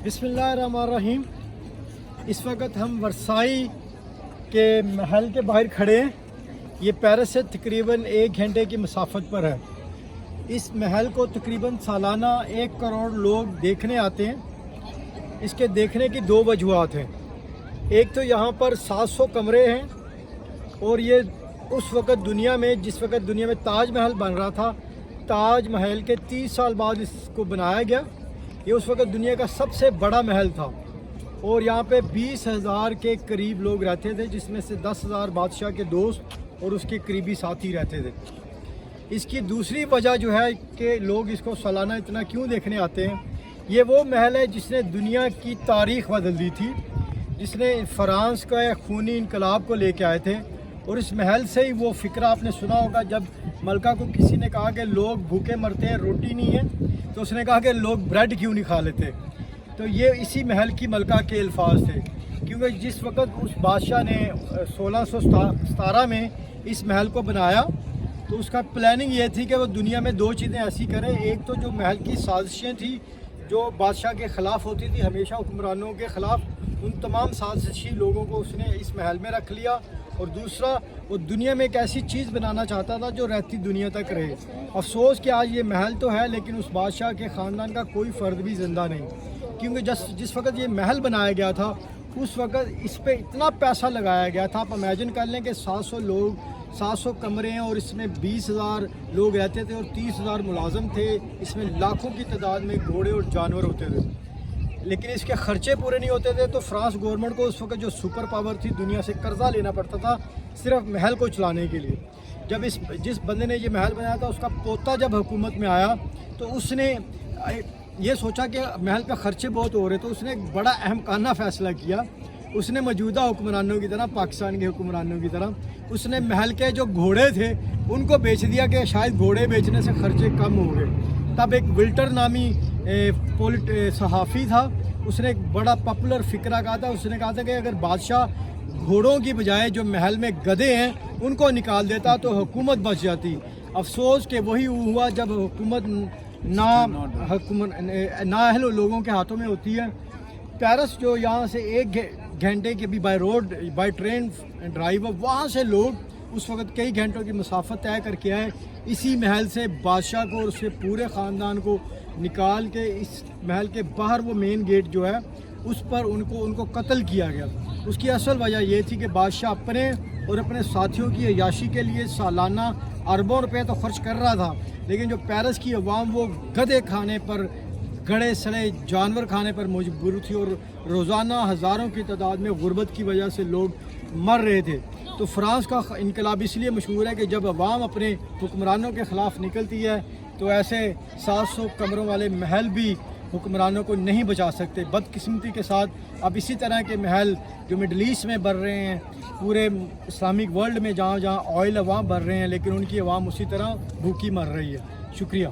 बिस्मिल्लाहिर्रहमानिर्रहीम। इस वक्त हम वर्साई के महल के बाहर खड़े हैं। ये पेरिस से तकरीबन 1 घंटे की मसाफत पर है। इस महल को तकरीबन सालाना 1 करोड़ लोग देखने आते हैं। इसके देखने की 2 वजूहात हैं। एक तो यहाँ पर 700 कमरे हैं और ये उस वक़्त दुनिया में जिस वक़्त दुनिया में ताज महल बन रहा था, ताज महल के 30 साल बाद इसको बनाया गया। ये उस वक़्त दुनिया का सबसे बड़ा महल था और यहाँ पे 20,000 के करीब लोग रहते थे, जिसमें से 10,000 बादशाह के दोस्त और उसके करीबी साथी रहते थे। इसकी दूसरी वजह जो है कि लोग इसको सालाना इतना क्यों देखने आते हैं, ये वो महल है जिसने दुनिया की तारीख़ बदल दी थी, जिसने फ्रांस का खूनी इनकलाब को लेके आए थे। और इस महल से ही वो फ़िक्रा आपने सुना होगा, जब मलका को किसी ने कहा कि लोग भूखे मरते हैं, रोटी नहीं है, तो उसने कहा कि लोग ब्रेड क्यों नहीं खा लेते। तो ये इसी महल की मलका के अल्फाज थे, क्योंकि जिस वक़्त उस बादशाह ने 1617 में इस महल को बनाया तो उसका प्लानिंग ये थी कि वो दुनिया में 2 चीज़ें ऐसी करे। एक तो जो महल की साजिशें थी जो बादशाह के ख़िलाफ़ होती थी, हमेशा हुक्मरानों के ख़िलाफ़, उन तमाम साजिशी लोगों को उसने इस महल में रख लिया। और दूसरा, वो दुनिया में एक ऐसी चीज़ बनाना चाहता था जो रहती दुनिया तक रहे। अफसोस कि आज ये महल तो है, लेकिन उस बादशाह के ख़ानदान का कोई फ़र्द भी ज़िंदा नहीं, क्योंकि जिस वक़्त ये महल बनाया गया था उस वक़्त इस पर इतना पैसा लगाया गया था। आप इमेजिन कर लें कि 700 लोग, 700 कमरे हैं और इसमें 20,000 लोग रहते थे और 30,000 मुलाजम थे। इसमें लाखों की तादाद में घोड़े और जानवर होते थे, लेकिन इसके ख़र्चे पूरे नहीं होते थे। तो फ्रांस गवर्नमेंट को उस वक्त जो सुपर पावर थी, दुनिया से कर्जा लेना पड़ता था सिर्फ महल को चलाने के लिए। जब जिस बंदे ने ये महल बनाया था, उसका पोता जब हुकूमत में आया तो उसने ये सोचा कि महल पे ख़र्चे बहुत हो रहे, तो उसने एक बड़ा अहमकाना फ़ैसला किया। उसने मौजूदा हुक्मरानों की तरह, पाकिस्तान के हुक्मरानों की तरह, उसने महल के जो घोड़े थे उनको बेच दिया कि शायद घोड़े बेचने से ख़र्चे कम हो गए। तब एक विल्टर नामी सहाफ़ी था, उसने एक बड़ा पॉपुलर फ़िक्रा कहा था। उसने कहा था कि अगर बादशाह घोड़ों की बजाय जो महल में गधे हैं उनको निकाल देता तो हुकूमत बच जाती। अफसोस कि वही हुआ जब हुकूमत नाअहल लोगों के हाथों में होती है। पेरिस जो यहाँ से 1 घंटे की भी बाय ट्रेन ड्राइव है, वहाँ से लोग उस वक़्त कई घंटों की मुसाफत तय करके आए। इसी महल से बादशाह को और उसके पूरे ख़ानदान को निकाल के इस महल के बाहर वो मेन गेट जो है उस पर उनको कत्ल किया गया। उसकी असल वजह ये थी कि बादशाह अपने और अपने साथियों की अयाशी के लिए सालाना अरबों रुपए तो खर्च कर रहा था, लेकिन जो पेरिस की अवाम वो गधे खाने पर, गड़े सड़े जानवर खाने पर मजबूर थी और रोज़ाना हज़ारों की तादाद में गुर्बत की वजह से लोग मर रहे थे। तो फ्रांस का इनकलाब इसलिए मशहूर है कि जब अवाम अपने हुक्मरानों के ख़िलाफ़ निकलती है तो ऐसे 700 कमरों वाले महल भी हुक्मरानों को नहीं बचा सकते। बदकिस्मती के साथ अब इसी तरह के महल जो मिडल ईस्ट में बढ़ रहे हैं, पूरे इस्लामिक वर्ल्ड में जहाँ जहाँ ऑयल अवाम बढ़ रहे हैं, लेकिन उनकी अवाम उसी तरह भूखी मर रही है। शुक्रिया।